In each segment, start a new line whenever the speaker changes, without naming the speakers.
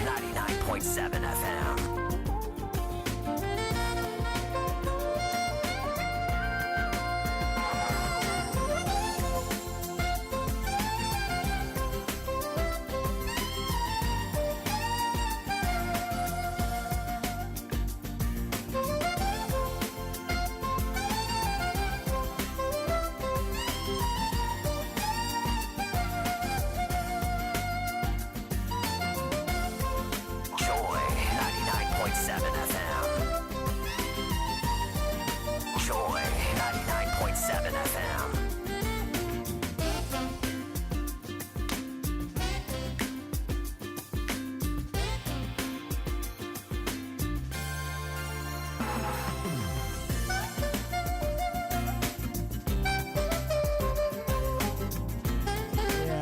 99.7 FM.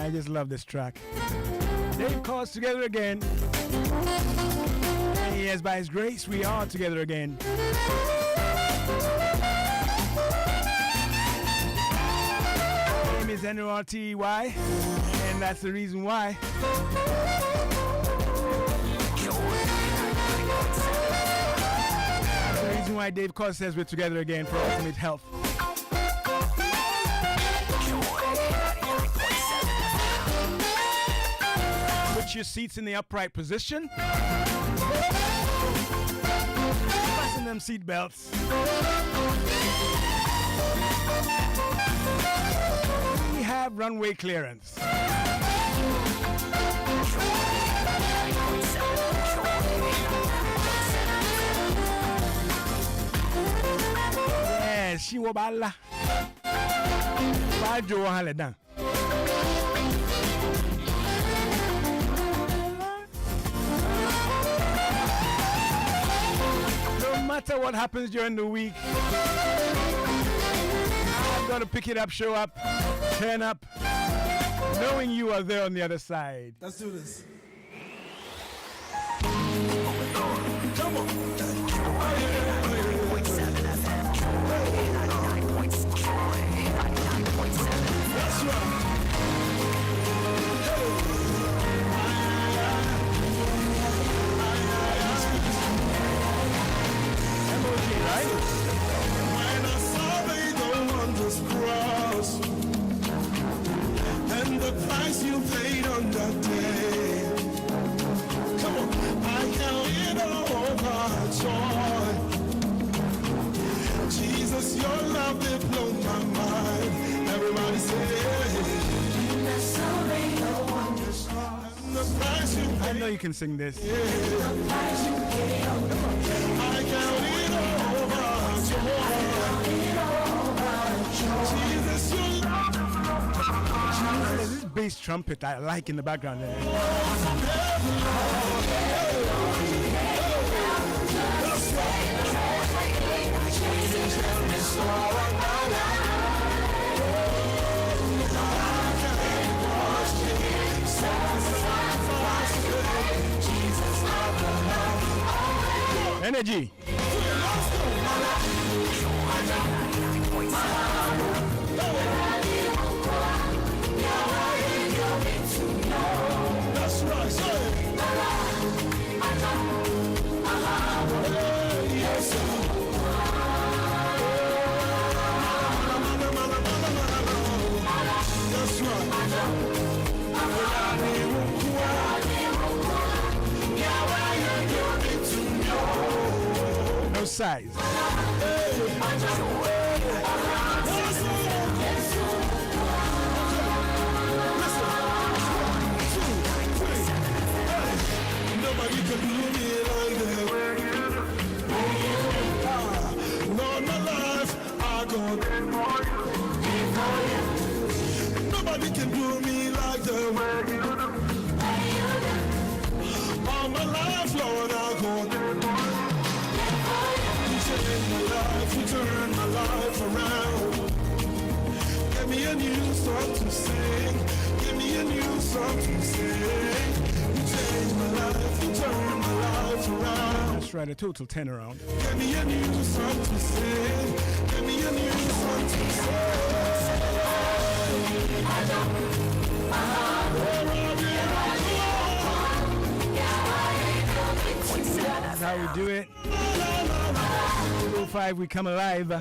I just love this track. Dave calls together again. And yes, by His grace, we are together again. My name is Nortey, and that's the reason why. That's the reason why Dave Cause says we're together again for ultimate health. Put your seats in the upright position. Fasten them seat belts. We have runway clearance. Yes, she will balla. Bajo haledan. No matter what happens during the week, I'm gonna pick it up, show up, turn up, knowing you are there on the other side.
Let's do this.
Come on. 99.7 FM. 99.7.
That's right.
Right?
When I survey the wondrous cross and the price you paid on that day, come on, I count it all my joy. Jesus, your love, it blows my mind. Everybody say, when I survey the wondrous cross and the price you paid.
I know you can sing this.
The price you paid on that day. I count it all. Jesus, you love.
There's this bass trumpet I like in the background there. Energy.
That's right, yes, that's right.
No size.
Nobody can do me like that. Lord, my life, I go there for you. Nobody can do me like that. All my life, Lord, I go there for you. You changed my life, you turned my life around. Give me a new song to sing. Give me a new song to sing. Change my life, you turn my life around.
That's right, a total turnaround.
Give me a new song to sing. Give me a new song to sing.
That's how we do it. 205, we come alive. The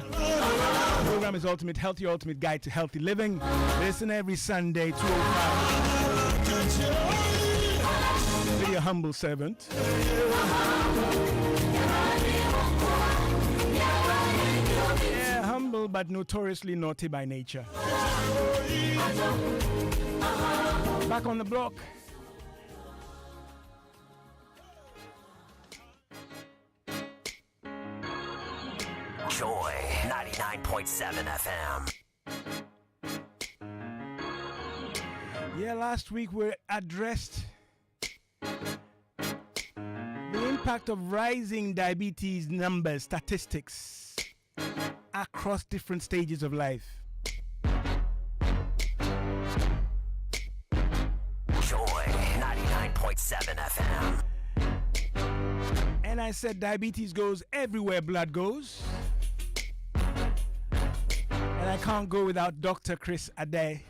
program is Ultimate Health, your ultimate guide to healthy living. Listen every Sunday, 205. Be your humble servant. Yeah, humble but notoriously naughty by nature. Back on the block.
Joy 99.7 FM.
Yeah, last week we addressed the impact of rising diabetes numbers, statistics across different stages of life.
Joy 99.7 FM.
And I said diabetes goes everywhere blood goes. And I can't go without Dr. Chris Ade,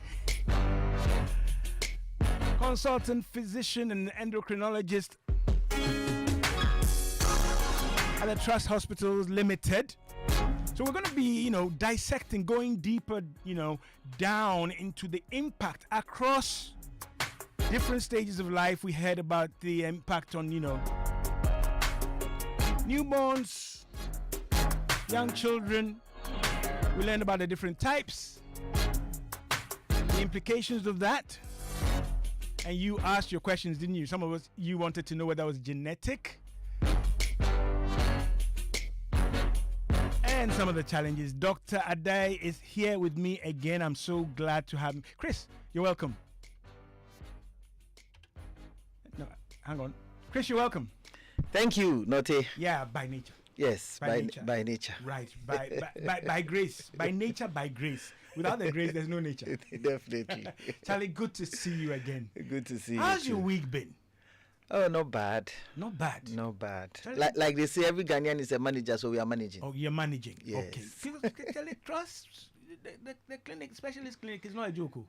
consultant physician and endocrinologist at the Trust Hospitals Limited. So we're going to be, dissecting, going deeper, down into the impact across different stages of life. We heard about the impact on, newborns, young children. We learned about the different types, the implications of that. And you asked your questions, didn't you? Some of us, you wanted to know whether it was genetic. And some of the challenges. Dr. Ade is here with me again. I'm so glad to have him. Chris, you're welcome. No, hang on. Chris, you're welcome.
Thank you, Nortey.
Yeah, by nature.
Yes, by nature.
Right, by grace. By nature, by grace. Without the grace, there's no nature.
Definitely.
Charlie, good to see you again.
Good to see you.
How's your week been?
Oh, not bad.
Not bad.
Not bad.
Charlie,
Like they say, every Ghanaian is a manager, so we are managing.
Oh, you're managing.
Yes.
Okay. Charlie, trust the clinic, specialist clinic is not a joke.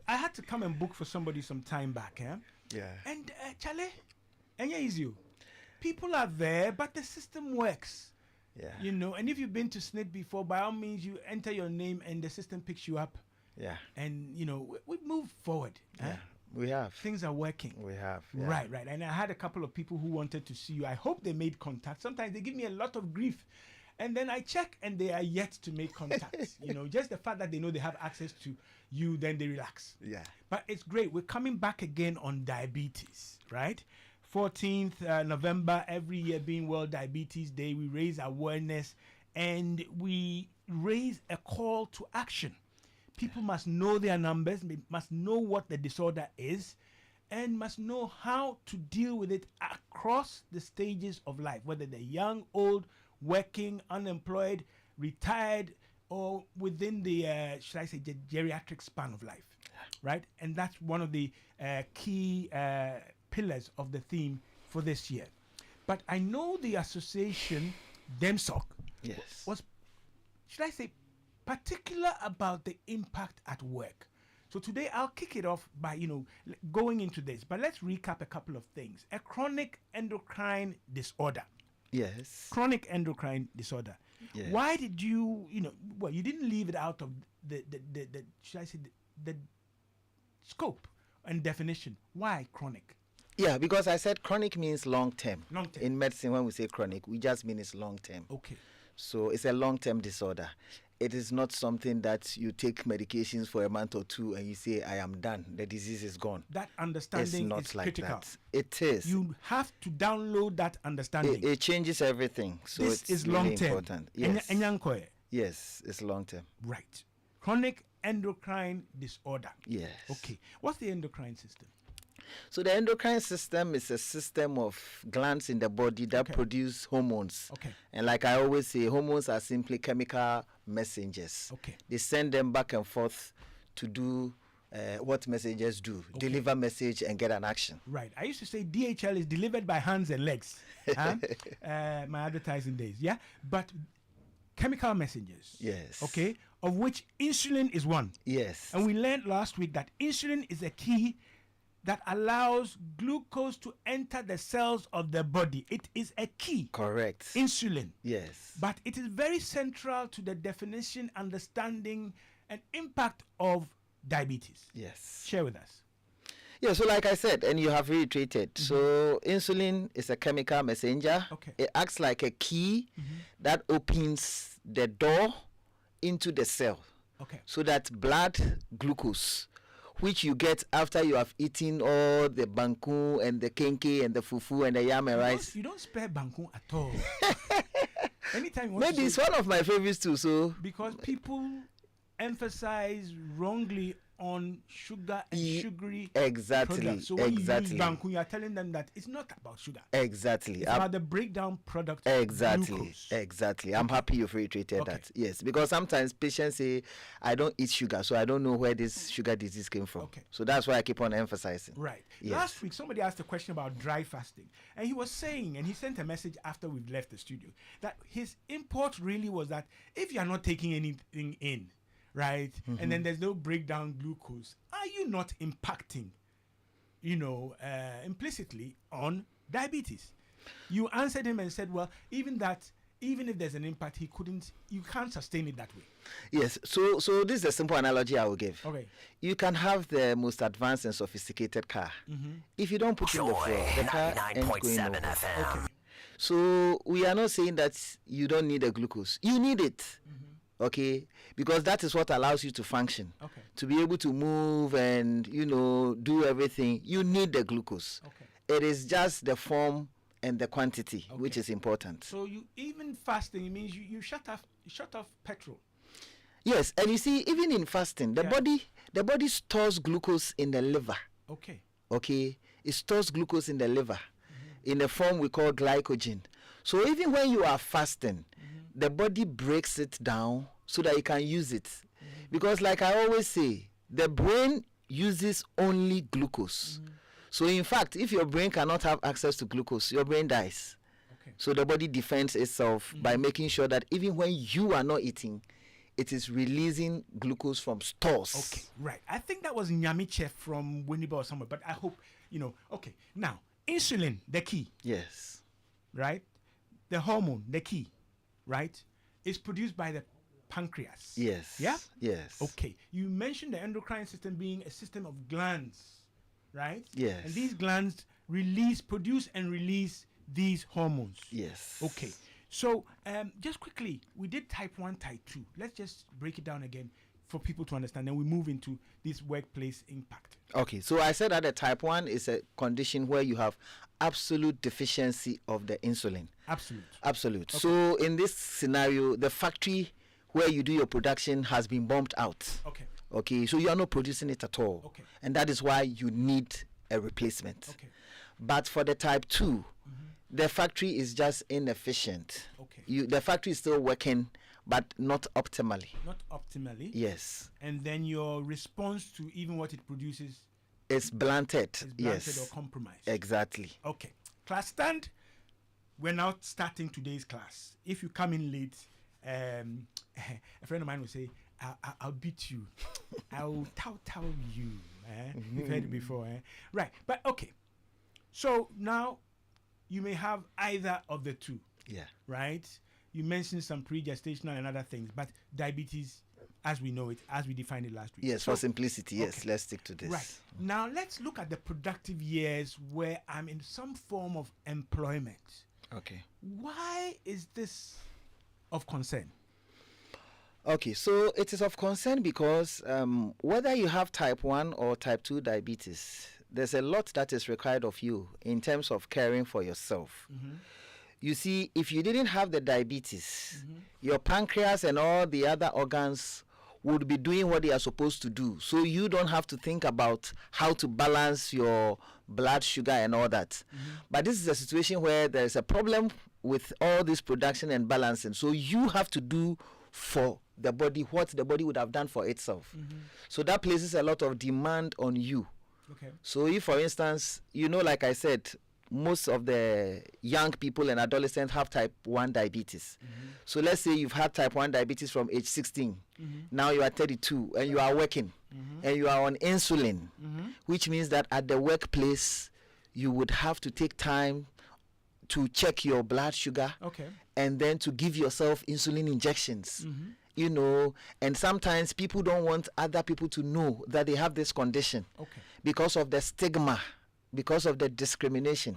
I had to come and book for somebody some time back.
Yeah.
And Charlie, and easy. People are there, but the system works.
Yeah.
And if you've been to SNIT before, by all means, you enter your name and the system picks you up.
Yeah.
And, we move forward.
Yeah. We have.
Things are working.
We have. Yeah.
Right. And I had a couple of people who wanted to see you. I hope they made contact. Sometimes they give me a lot of grief. And then I check and they are yet to make contact. Just the fact that they know they have access to you, then they relax.
Yeah.
But it's great. We're coming back again on diabetes, right? 14th November, every year being World Diabetes Day, we raise awareness and we raise a call to action. People must know their numbers, must know what the disorder is, and must know how to deal with it across the stages of life, whether they're young, old, working, unemployed, retired, or within the, geriatric span of life, right? And that's one of the key pillars of the theme for this year. But I know the association, DEMSOC,
Yes.
was, particular about the impact at work. So today I'll kick it off by, going into this. But let's recap a couple of things. A chronic endocrine disorder.
Yes.
Chronic endocrine disorder.
Yes.
Why did you, you didn't leave it out of the scope and definition. Why chronic?
Yeah, because I said chronic means long term.
Long term.
In medicine, when we say chronic, we just mean it's long term.
Okay.
So it's a long-term disorder. It is not something that you take medications for a month or two and you say, I am done. The disease is gone.
That understanding
it's not
is
like
critical.
that. It is.
You have to download that understanding.
It changes everything. So
this
it's
is
really
long term.
important. Yes.
Enyankoe.
Yes, it's long-term.
Right. Chronic endocrine disorder.
Yes.
Okay. What's the endocrine system?
So the endocrine system is a system of glands in the body that produce hormones.
Okay.
And like I always say, hormones are simply chemical messengers.
Okay.
They send them back and forth to do what messengers do. Deliver message and get an action.
Right. I used to say DHL is delivered by hands and legs. My advertising days. Yeah. But chemical messengers.
Yes.
Okay. Of which insulin is one.
Yes.
And we learned last week that insulin is a key that allows glucose to enter the cells of the body. It is a key.
Correct.
Insulin.
Yes.
But it is very central to the definition, understanding, and impact of diabetes.
Yes.
Share with us.
Yeah, so like I said, and you have reiterated, so insulin is a chemical messenger.
Okay.
It acts like a key that opens the door into the cell.
Okay.
So that blood glucose, which you get after you have eaten all the banku and the kenke and the fufu and the yam and rice.
You don't spare banku at all. Anytime you want
Maybe
to
it's
say,
one of my favorites too. So
because people emphasize wrongly on sugar and sugary
exactly,
products. So when
exactly.
you use banku, you are telling them that it's not about sugar.
Exactly.
It's about the breakdown product.
Exactly.
Glucose.
Exactly. I'm happy you've reiterated
Okay.
that. Yes, because sometimes patients say, I don't eat sugar, so I don't know where this sugar disease came from.
Okay.
So that's why I keep on emphasizing.
Right.
Yes.
Last week, somebody asked a question about dry fasting. And he was saying, and he sent a message after we've left the studio, that his import really was that if you are not taking anything in, right, and then there's no breakdown glucose, are you not impacting, implicitly on diabetes? You answered him and said, well, even if there's an impact, you can't sustain it that way.
Yes. So this is a simple analogy I will give.
Okay.
You can have the most advanced and sophisticated car. If you don't put in the
Joy
fuel, the car ain't going
99.7
nowhere.
FM.
So we are not saying that you don't need the glucose. You need it. Okay, because that is what allows you to function.
Okay.
To be able to move and do everything, you need the glucose.
Okay.
It is just the form and the quantity which is important.
So you even fasting, it means you shut off petrol.
Yes, and you see, even in fasting, the
Yeah.
body stores glucose in the liver.
Okay.
Okay, it stores glucose in the liver in a form we call glycogen. So even when you are fasting, the body breaks it down so that you can use it. Because like I always say, the brain uses only glucose. So in fact, if your brain cannot have access to glucose, your brain dies.
Okay.
So the body defends itself by making sure that even when you are not eating, it is releasing glucose from stores.
Okay, right. I think that was Nyamiche from Winneba or somewhere, but I hope, Okay, now, insulin, the key,
Yes.
right? The hormone, the key, right? Is produced by the pancreas.
Yes.
Yeah?
Yes.
Okay. You mentioned the endocrine system being a system of glands, right?
Yes.
And these glands produce and release these hormones.
Yes.
Okay. So, just quickly, we did type 1, type 2. Let's just break it down again for people to understand. Then we move into this workplace impact.
Okay, so I said that the type 1 is a condition where you have absolute deficiency of the insulin.
Absolute.
Absolute. Okay. So in this scenario, the factory where you do your production has been bombed out.
Okay.
Okay, so you are not producing it at all.
Okay.
And that is why you need a replacement.
Okay.
But for the type 2, the factory is just inefficient.
Okay.
The factory is still working, but not optimally.
Not optimally.
Yes.
And then your response to even what it produces
It's blunted.
is blunted
Yes.
or compromised.
Exactly.
Okay. Class stand. We're now starting today's class. If you come in late, a friend of mine will say, I'll beat you. I'll tow you. You've heard it before. Right. But okay. So now you may have either of the two.
Yeah.
Right? You mentioned some pre-gestational and other things, but diabetes, as we know it, as we defined it last week.
Yes,
So,
for simplicity, yes,
okay.
let's stick to this.
Right. Now let's look at the productive years where I'm in some form of employment.
Okay.
Why is this of concern?
Okay, so it is of concern because whether you have type 1 or type 2 diabetes, there's a lot that is required of you in terms of caring for yourself. You see, if you didn't have the diabetes, your pancreas and all the other organs would be doing what they are supposed to do. So you don't have to think about how to balance your blood sugar and all that. But this is a situation where there is a problem with all this production and balancing. So you have to do for the body what the body would have done for itself. So that places a lot of demand on you.
Okay.
So if, for instance, like I said, most of the young people and adolescents have type 1 diabetes. So let's say you've had type 1 diabetes from age 16. Now you are 32 and you are working and you are on insulin, which means that at the workplace you would have to take time to check your blood sugar, and then to give yourself insulin injections. You know, and sometimes people don't want other people to know that they have this condition because of the stigma, because of the discrimination.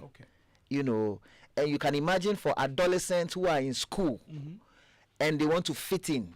You know, and you can imagine for adolescents who are in school and they want to fit in,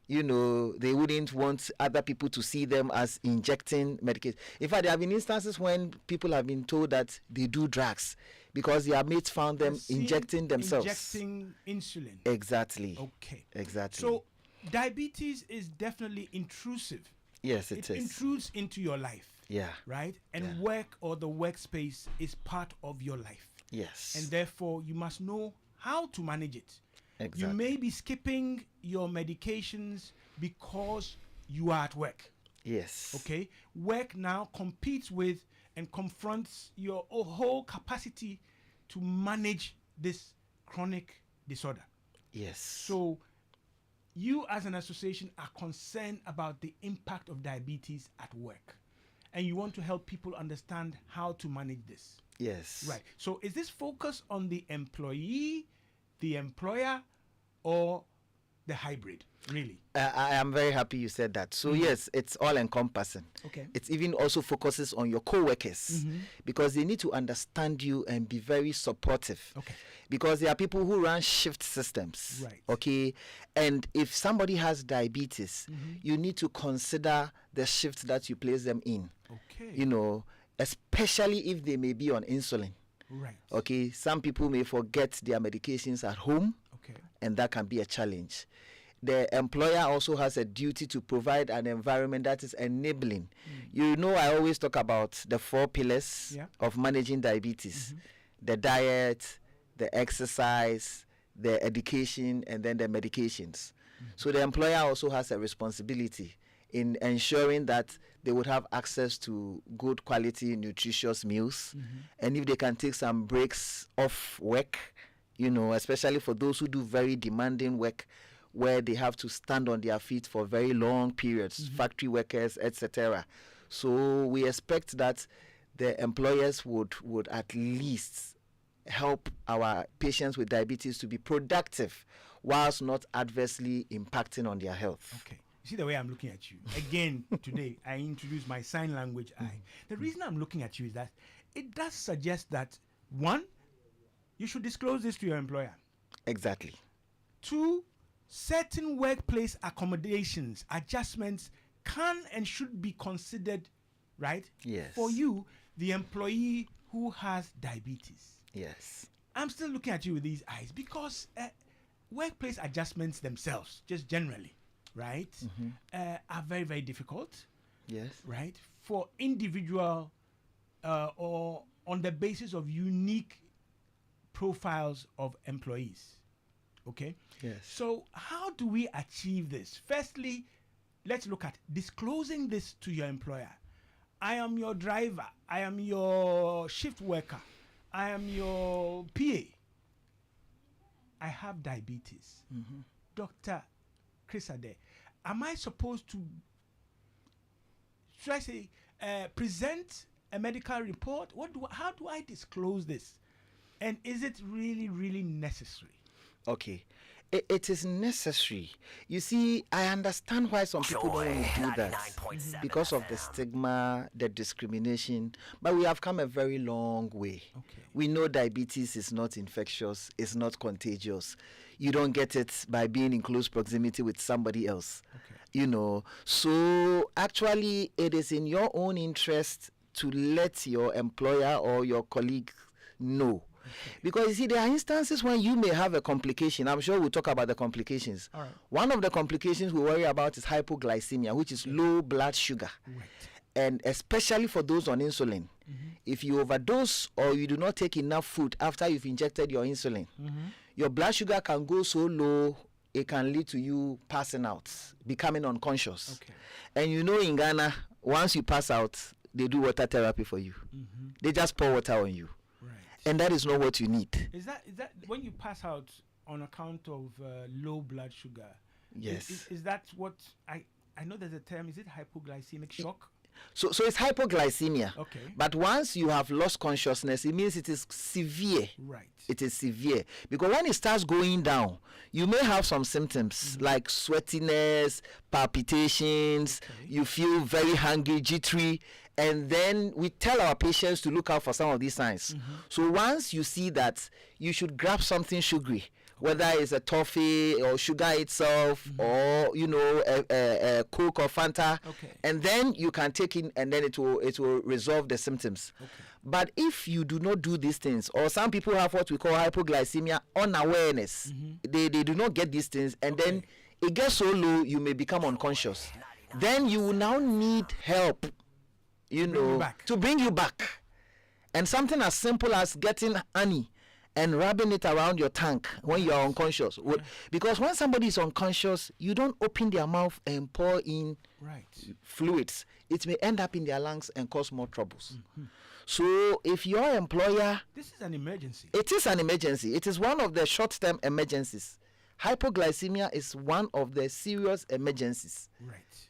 you know, they wouldn't want other people to see them as injecting medication. In fact, there have been instances when people have been told that they do drugs because their mates found them injecting themselves.
Injecting insulin.
Exactly.
Okay.
Exactly.
So diabetes is definitely intrusive.
Yes, it is.
Intrudes into your life.
Yeah.
Right? And work or the workspace is part of your life.
Yes.
And therefore, you must know how to manage it.
Exactly.
You may be skipping your medications because you are at work.
Yes.
Okay? Work now competes with and confronts your whole capacity to manage this chronic disorder.
Yes.
So, you as an association are concerned about the impact of diabetes at work, and you want to help people understand how to manage this.
Yes.
Right. So is this focus on the employee, the employer, or the hybrid, really?
I am very happy you said that. So yes, it's all encompassing.
Okay.
It even also focuses on your co-workers because they need to understand you and be very supportive.
Okay.
Because there are people who run shift systems.
Right.
Okay. And if somebody has diabetes, you need to consider the shift that you place them in.
Okay.
You know, especially if they may be on insulin.
Right.
Okay. Some people may forget their medications at home.
Okay.
And that can be a challenge. The employer also has a duty to provide an environment that is enabling. You know, I always talk about the 4 pillars of managing diabetes: the diet, the exercise, the education, and then the medications. So the employer also has a responsibility in ensuring that they would have access to good quality, nutritious meals. And if they can take some breaks off work, you know, especially for those who do very demanding work where they have to stand on their feet for very long periods, factory workers, etc. So we expect that the employers would at least help our patients with diabetes to be productive whilst not adversely impacting on their health.
Okay. You see the way I'm looking at you? Again, today, I introduced my sign language eye. The reason I'm looking at you is that it does suggest that, 1, you should disclose this to your employer.
Exactly.
2, certain workplace accommodations, adjustments can and should be considered, right?
Yes.
For you, the employee who has diabetes.
Yes.
I'm still looking at you with these eyes because workplace adjustments themselves, just generally, right, are very, very difficult.
Yes.
Right? For individual or on the basis of unique profiles of employees. Okay?
Yes.
So how do we achieve this? Firstly, let's look at disclosing this to your employer. I am your driver. I am your shift worker. I am your PA. I have diabetes. Dr. Chris Ade, am I supposed to, should I say, present a medical report? How do I disclose this? And is it really, really necessary?
Okay. It is necessary. You see, I understand why some people don't want to do that
99.7
because of the
FM.
stigma, the discrimination. But we have come a very long way.
Okay.
We know diabetes is not infectious, it's not contagious. You don't get it by being in close proximity with somebody else.
Okay.
You know, so actually, it is in your own interest to let your employer or your colleague know. Because you see, there are instances when you may have a complication. I'm sure we'll talk about the complications.
All right.
One of the complications we worry about is hypoglycemia, which is low blood sugar.
Right.
And especially for those on insulin. If you overdose or you do not take enough food after you've injected your insulin, your blood sugar can go so low, it can lead to you passing out, becoming unconscious.
Okay.
And you know, in Ghana, once you pass out, they do water therapy for you. They just pour water on you.
Right.
and that is not what you need.
Is that when you pass out on account of low blood sugar?
Yes.
Is that what I know? There's a term. Is it hypoglycemic shock?
So it's hypoglycemia.
Okay.
But once you have lost consciousness, it means it is severe.
Right.
It is severe. Because when it starts going down, you may have some symptoms like sweatiness, palpitations, you feel very hungry, jittery, and then we tell our patients to look out for some of these signs. So once you see that, you should grab something sugary, whether it's a toffee or sugar itself, or a Coke or Fanta, and then you can take it, and then it will resolve the symptoms. But if you do not do these things, or some people have what we call hypoglycemia unawareness, they do not get these things, and then it gets so low you may become unconscious. Then you will now need help, to bring you back. And something as simple as getting honey and rubbing it around your tongue when you are unconscious. Because when somebody is unconscious, you don't open their mouth and pour in fluids. It may end up in their lungs and cause more troubles. So if your employer...
This is an emergency.
It is an emergency. It is one of the short-term emergencies. Hypoglycemia is one of the serious emergencies.
Right.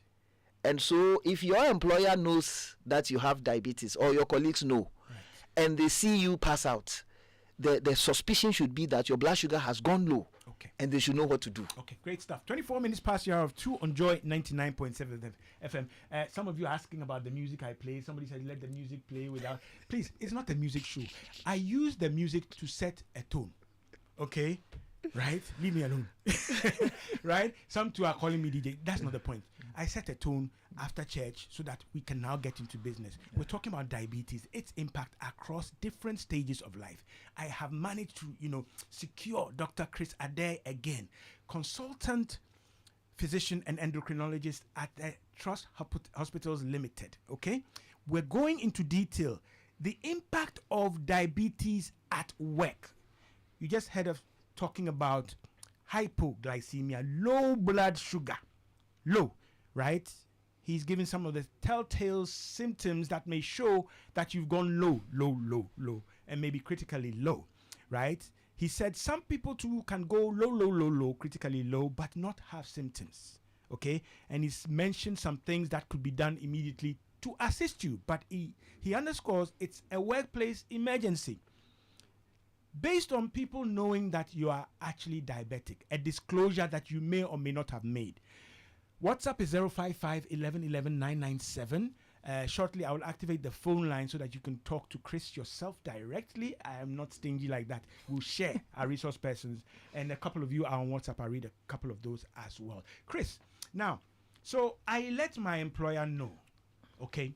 And so if your employer knows that you have diabetes, or your colleagues know, and they see you pass out, the suspicion should be that your blood sugar has gone low. And they should know what to do.
Okay, great stuff. 24 minutes past the hour of 2 on Joy 99.7 FM. Some of you asking about the music I play. Somebody said, let the music play without... Please, it's not a music show. I use the music to set a tone. Okay? Right? Leave me alone. Right? Some two are calling me DJ. That's not the point. I set a tone after church so that we can now get into business. We're talking about diabetes, its impact across different stages of life. I have managed to, secure Dr. Chris Adair again, consultant physician and endocrinologist at the Trust Hospitals Limited. Okay? We're going into detail. The impact of diabetes at work. You just heard of talking about hypoglycemia, low blood sugar. Low, right? He's giving some of the telltale symptoms that may show that you've gone low, and maybe critically low, right? He said some people too can go low, critically low, but not have symptoms, okay? And he's mentioned some things that could be done immediately to assist you, but he underscores it's a workplace emergency. Based on people knowing that you are actually diabetic, a disclosure that you may or may not have made. WhatsApp is 055 11 11 997. Shortly, I will activate the phone line so that you can talk to Chris yourself directly. I am not stingy like that. We'll share our resource persons, and a couple of you are on WhatsApp. I read a couple of those as well. Chris, now, so I let my employer know, okay?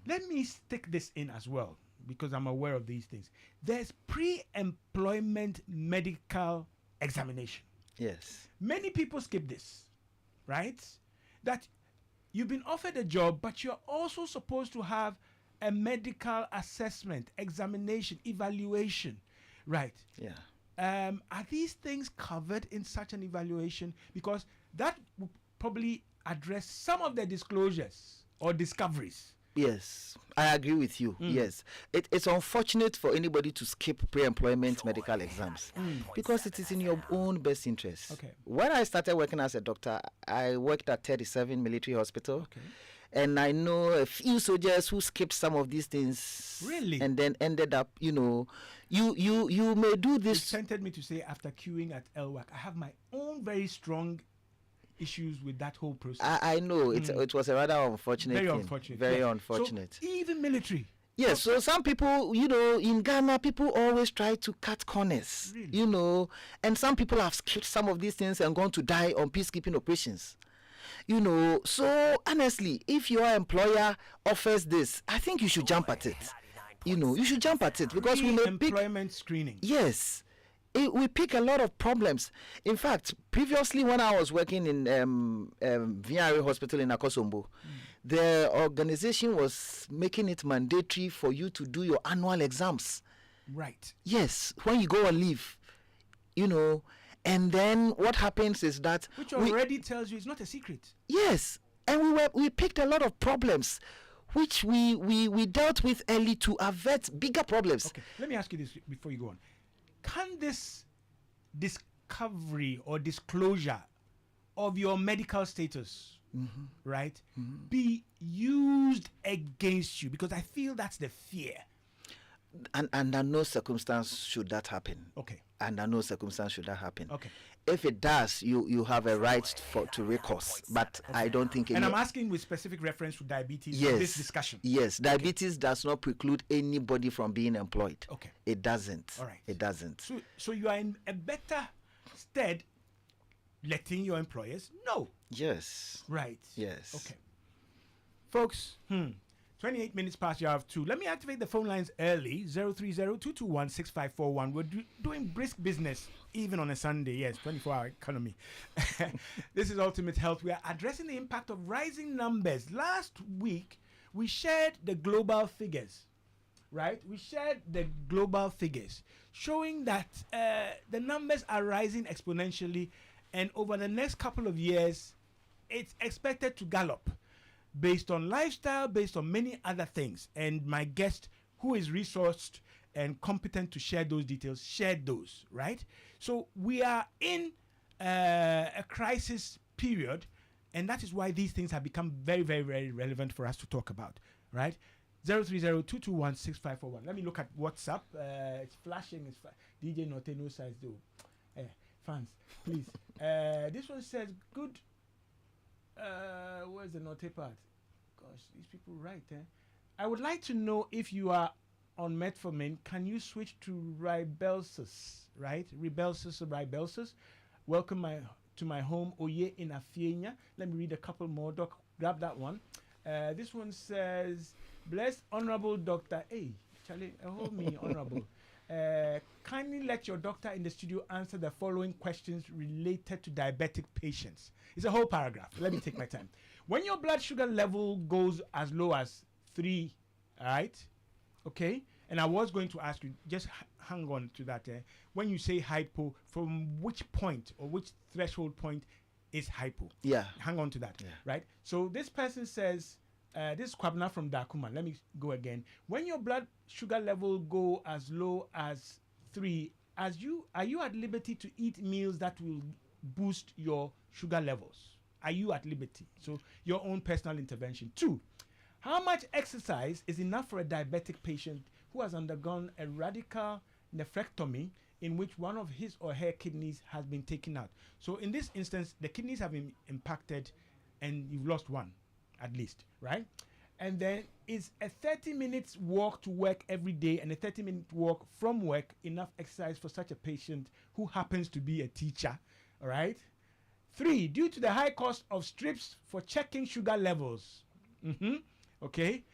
Let me stick this in as well, because I'm aware of these things. There's pre-employment medical examination.
Yes.
Many people skip this, right? That you've been offered a job, but you're also supposed to have a medical assessment, examination, evaluation, right?
Yeah.
Are these things covered in such an evaluation? Because that will probably address some of the disclosures or discoveries.
Yes, I agree with you. Yes, it's unfortunate for anybody to skip pre-employment medical exams because it is in your own best interest.
Okay.
When I started working as a doctor, I worked at 37 Military Hospital.
Okay.
And I know a few soldiers who skipped some of these things.
Really?
And then ended up, you may do this.
It tempted me to say after queuing at LWAC, I have my own very strong issues with that whole process.
I know it was a rather unfortunate
Very
thing.
unfortunate.
Very
yes.
unfortunate.
So even military.
Yes, so some people, in Ghana, people always try to cut corners,
Really?
And some people have skipped some of these things and gone to die on peacekeeping operations. So honestly, if your employer offers this, I think you should jump at it. You should jump at it because we may pick
employment screening.
Yes. We pick a lot of problems. In fact, previously when I was working in VRA Hospital in Akosombo, the organization was making it mandatory for you to do your annual exams.
Right.
Yes, when you go on leave, and then what happens is that...
Which already tells you it's not a secret.
Yes, and we picked a lot of problems which we dealt with early to avert bigger problems.
Okay, let me ask you this before you go on. Can this discovery or disclosure of your medical status, right, be used against you? Because I feel that's the fear.
And under no circumstance should that happen.
Okay.
Under no circumstance should that happen.
Okay.
If it does, you have a right to recourse. But I don't think.
And I'm asking with specific reference to diabetes.
Yes.
In this discussion.
Yes, diabetes does not preclude anybody from being employed.
Okay.
It doesn't.
All right.
It doesn't.
So you are in a better stead letting your employers know.
Yes.
Right.
Yes.
Okay. Folks, 28 minutes past the hour of 2. Let me activate the phone lines early. 030-221-6541. We're doing brisk business even on a Sunday. Yes, 24-hour economy. This is Ultimate Health. We are addressing the impact of rising numbers. Last week, we shared the global figures, right? We shared the global figures showing that the numbers are rising exponentially, and over the next couple of years, it's expected to gallop, based on lifestyle, based on many other things. And my guest, who is resourced and competent to share those details, shared those, right? So we are in a crisis period, and that is why these things have become very, very, very relevant for us to talk about, right? 030-221-6541. Let me look at WhatsApp. It's flashing. DJ Nortey, no size though. Fans, please. This one says, good. Where's the Nortey part? Gosh, these people right there. I would like to know if you are on metformin, can you switch to Ribelsus, right? Ribelsus or Ribelsus. Welcome to my home, Oye in Afienya. Let me read a couple more. Doc, grab that one. This one says, blessed honorable doctor. Hey, Charlie, hold me honorable. Kindly let your doctor in the studio answer the following questions related to diabetic patients. It's a whole paragraph. Let me take my time. When your blood sugar level goes as low as 3, all right? Okay? And I was going to ask you, just hang on to that. When you say hypo, from which point or which threshold point is hypo?
Yeah.
Hang on to that, right? So this person says, this is Kwabna from Dakuma. Let me go again. When your blood sugar level go as low as 3, are you at liberty to eat meals that will boost your sugar levels? Are you at liberty? So your own personal intervention. 2, how much exercise is enough for a diabetic patient who has undergone a radical nephrectomy in which one of his or her kidneys has been taken out? So in this instance, the kidneys have been impacted and you've lost one at least, right? And then is a 30 minutes walk to work every day and a 30-minute walk from work enough exercise for such a patient who happens to be a teacher, all right? 3, due to the high cost of strips for checking sugar levels, okay,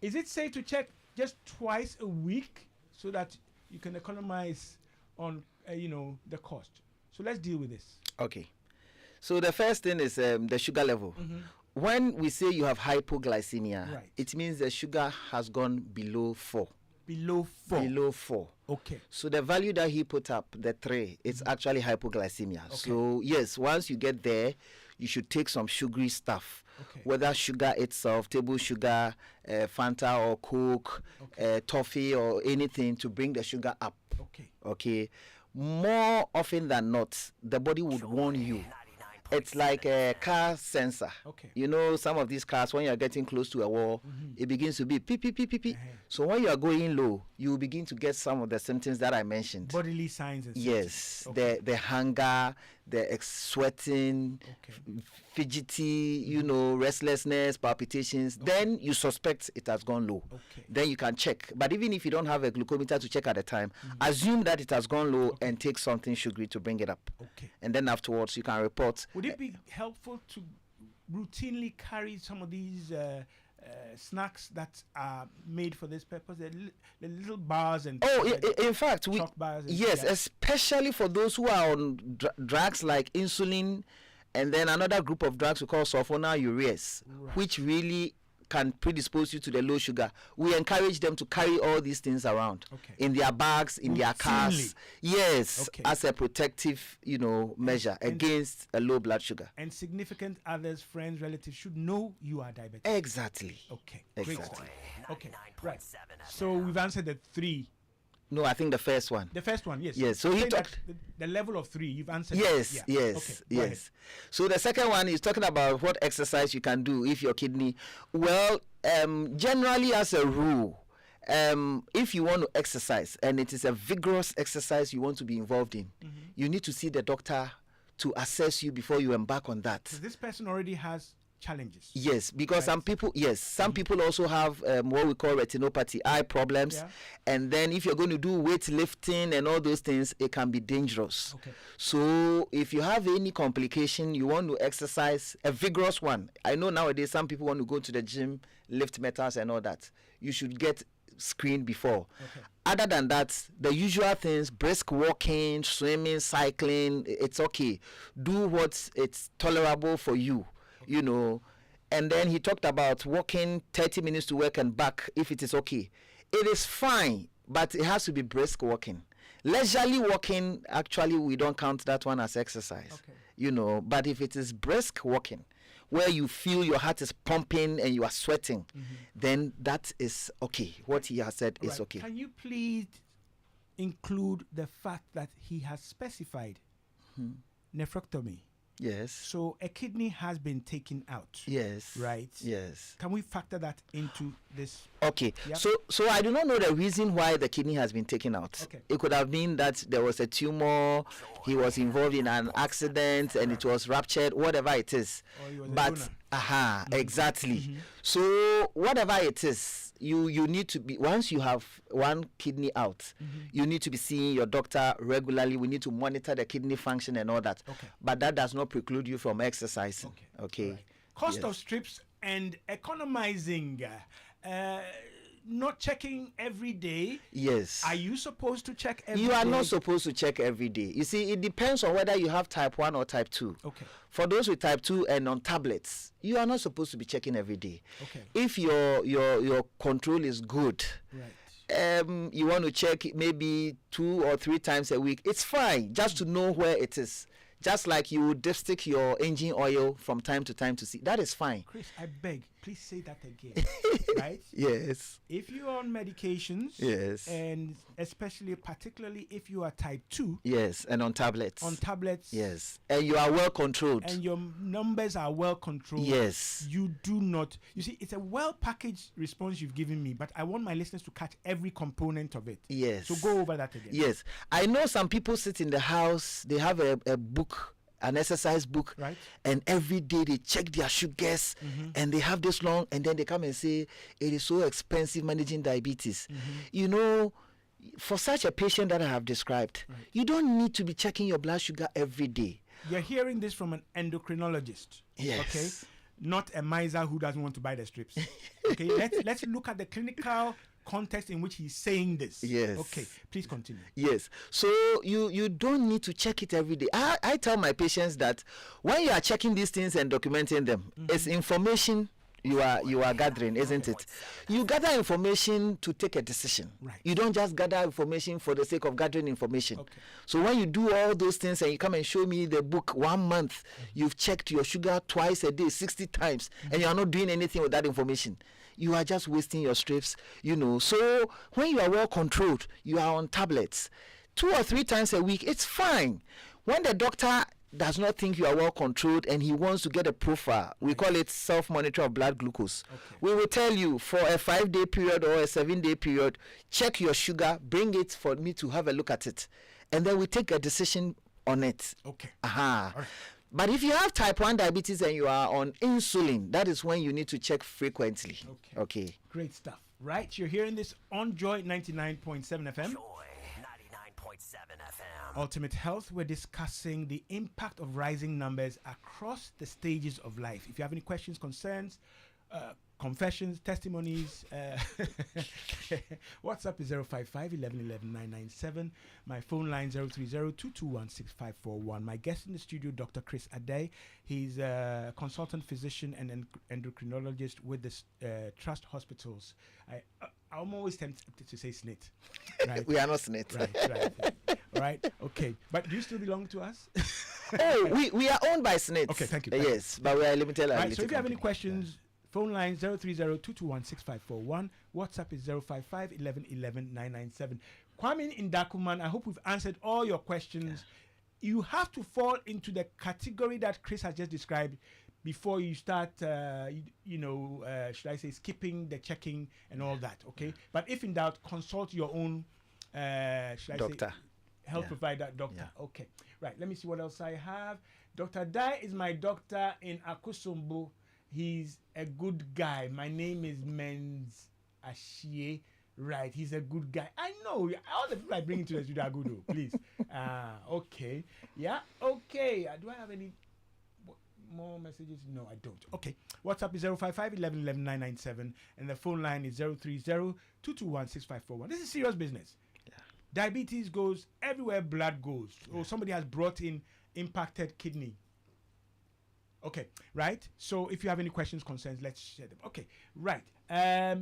is it safe to check just twice a week so that you can economize on, the cost? So let's deal with this.
Okay. So the first thing is the sugar level. When we say you have hypoglycemia,
right,
it means the sugar has gone below 4.
Below 4.
Below 4.
Okay.
So the value that he put up, the 3, it's actually hypoglycemia.
Okay.
So yes, once you get there, you should take some sugary stuff.
Okay.
Whether sugar itself, table sugar, Fanta or Coke, toffee or anything to bring the sugar up.
Okay.
Okay. More often than not, the body would warn you. It's like a car sensor.
Okay.
You know, some of these cars, when you're getting close to a wall, it begins to be beep, beep, beep, beep, beep. So when you are going low, you begin to get some of the symptoms that I mentioned.
Bodily signs and
yes,
okay,
the hunger, the sweating, fidgety, restlessness, palpitations. Then you suspect it has gone low.
Okay.
Then you can check. But even if you don't have a glucometer to check at the time, assume that it has gone low and take something sugary to bring it up.
Okay.
And then afterwards you can report.
Would it be helpful to routinely carry some of these snacks that are made for this purpose? The little bars and
in fact,
bars and
yes, especially for those who are on drugs like insulin, and then another group of drugs we call sulfonylureas, which really can predispose you to the low sugar, we encourage them to carry all these things around in their bags, in their cars. Yes, as a protective, measure against a low blood sugar.
And significant others, friends, relatives should know you are diabetic.
Exactly.
Okay.
Exactly.
Great stuff. Okay. Right. So we've answered the 3.
No, I think the first one.
The first one, yes.
Yes. So he talked
the level of 3. You've answered.
Yes,
Yeah.
yes,
Okay,
yes. So the second one is talking about what exercise you can do if your kidney. Well, generally as a rule, if you want to exercise and it is a vigorous exercise you want to be involved in, you need to see the doctor to assess you before you embark on that.
So this person already has challenges.
Yes, because some people also have what we call retinopathy, eye problems, and then if you're going to do weightlifting and all those things, it can be dangerous. So if you have any complication, you want to exercise a vigorous one. I know nowadays some people want to go to the gym, lift metals and all that. You should get screened before. Other than that, the usual things, brisk walking, swimming, cycling, it's okay. Do what it's tolerable for you. And then he talked about walking 30 minutes to work and back if it is okay. It is fine, but it has to be brisk walking. Leisurely walking, actually, we don't count that one as exercise. But if it is brisk walking, where you feel your heart is pumping and you are sweating, then that is okay. What he has said is okay.
Can you please include the fact that he has specified nephrectomy?
Yes.
So a kidney has been taken out.
Yes.
Right?
Yes.
Can we factor that into this?
Okay.
Yep.
So I do not know the reason why the kidney has been taken out. It could have been that there was a tumor, he was involved in an accident and it was ruptured, whatever it is.
Or he was
But
a donor.
exactly. So whatever it is, you need to be, once you have one kidney out, you need to be seeing your doctor regularly. We need to monitor the kidney function and all that. But that does not preclude you from exercising. Okay.
Right. Cost of strips and economizing. Not checking every day.
Yes.
Are you supposed to check every day?
You are not supposed to check every day. You see, it depends on whether you have type 1 or type 2. For those with type 2 and on tablets, you are not supposed to be checking every day. If your control is good, you want to check maybe 2 or 3 times a week, it's fine just to know where it is. Just like you would dipstick your engine oil from time to time to see. That is fine.
Chris, I beg, please say that again. Right?
Yes.
If you're on medications,
yes,
and particularly if you are type 2,
yes, and on tablets, yes, and you are well controlled,
and your numbers are well controlled,
yes,
you do not. You see, it's a well packaged response you've given me, but I want my listeners to catch every component of it.
Yes.
So go over that again.
Yes, I know some people sit in the house, they have a book, an exercise book,
right,
and every day they check their sugars, and they have this long, and then they come and say it is so expensive managing diabetes. You know, for such a patient that I have described, you don't need to be checking your blood sugar every day.
You're hearing this from an endocrinologist.
Yes.
Okay, not a miser who doesn't want to buy the strips. Okay, let's look at the clinical context in which he's saying this.
Yes.
Okay, please continue.
Yes. So you don't need to check it every day. I tell my patients that when you are checking these things and documenting them, it's information you are gathering, isn't it? You gather information to take a decision.
Right.
You don't just gather information for the sake of gathering information. So when you do all those things and you come and show me the book 1 month, you've checked your sugar twice a day, 60 times, and you are not doing anything with that information, you are just wasting your strips, you know. So when you are well controlled, you are on tablets 2 or 3 times a week, it's fine. When the doctor does not think you are well controlled and he wants to get a profile, we call it self-monitor of blood glucose. We will tell you for a 5-day period or a 7-day period, check your sugar, bring it for me to have a look at it, and then we take a decision on it. Right. But if you have type 1 diabetes and you are on insulin, that is when you need to check frequently. Okay.
Great stuff. Right? You're hearing this on Joy 99.7 FM.
Joy 99.7 FM.
Ultimate Health. We're discussing the impact of rising numbers across the stages of life. If you have any questions, concerns, confessions, testimonies. WhatsApp is 055 11 997. My phone line 030-221-6541. My guest in the studio, Dr. Chris Adey. He's a consultant physician and endocrinologist with the Trust Hospitals. I'm always tempted to say SNIT. Right?
We are not SNIT.
Right. Right. Okay. But do you still belong to us?
we are owned by SNIT.
Okay, thank you.
Yes, but we are limited liability.
Right, so if you have any
company.
questions, phone line 030-221-6541. WhatsApp is 055 11 997. Kwame Ndakuman, I hope we've answered all your questions. You have to fall into the category that Chris has just described before you start, should I say, skipping the checking and all that, okay? But if in doubt, consult your own,
Doctor.
Health provider, doctor.
Yeah.
Okay, right. Let me see what else I have. Dr. Dai is my doctor in Akusumbu. He's a good guy. My name is Menz Ashie. Right, he's a good guy. I know all the people I bring into the studio are good. Though. Please. Okay. Yeah. Okay. Do I have any more messages? No, I don't. Okay. WhatsApp is 055 11 997, and the phone line is 030-221-6541. This is serious business. Diabetes goes everywhere blood goes. Or somebody has brought in impacted kidney. Okay, right? So if you have any questions, concerns, let's share them. Okay, right.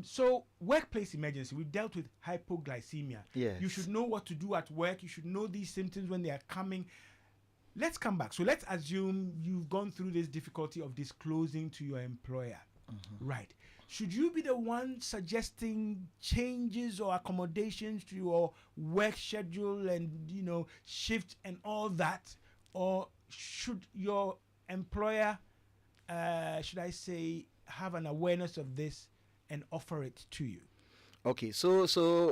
So workplace emergency. We've dealt with hypoglycemia.
Yes.
You should know what to do at work. You should know these symptoms when they are coming. Let's come back. So let's assume you've gone through this difficulty of disclosing to your employer. Right. Should you be the one suggesting changes or accommodations to your work schedule and, shift and all that? Or should your employer, should I say, have an awareness of this and offer it to you?
Okay, so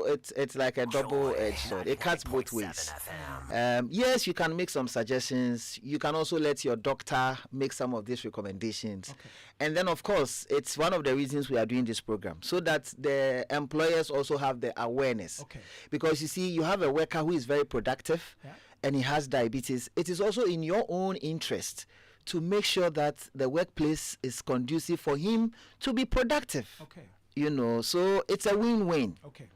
it's like a double-edged sword. It cuts both ways. Yes, you can make some suggestions. You can also let your doctor make some of these recommendations.
Okay.
And then, of course, it's one of the reasons we are doing this program, so that the employers also have the awareness.
Okay.
Because, you see, you have a worker who is very productive, and he has diabetes. It is also in your own interest to make sure that the workplace is conducive for him to be productive.
Okay.
So it's a win-win.
Okay.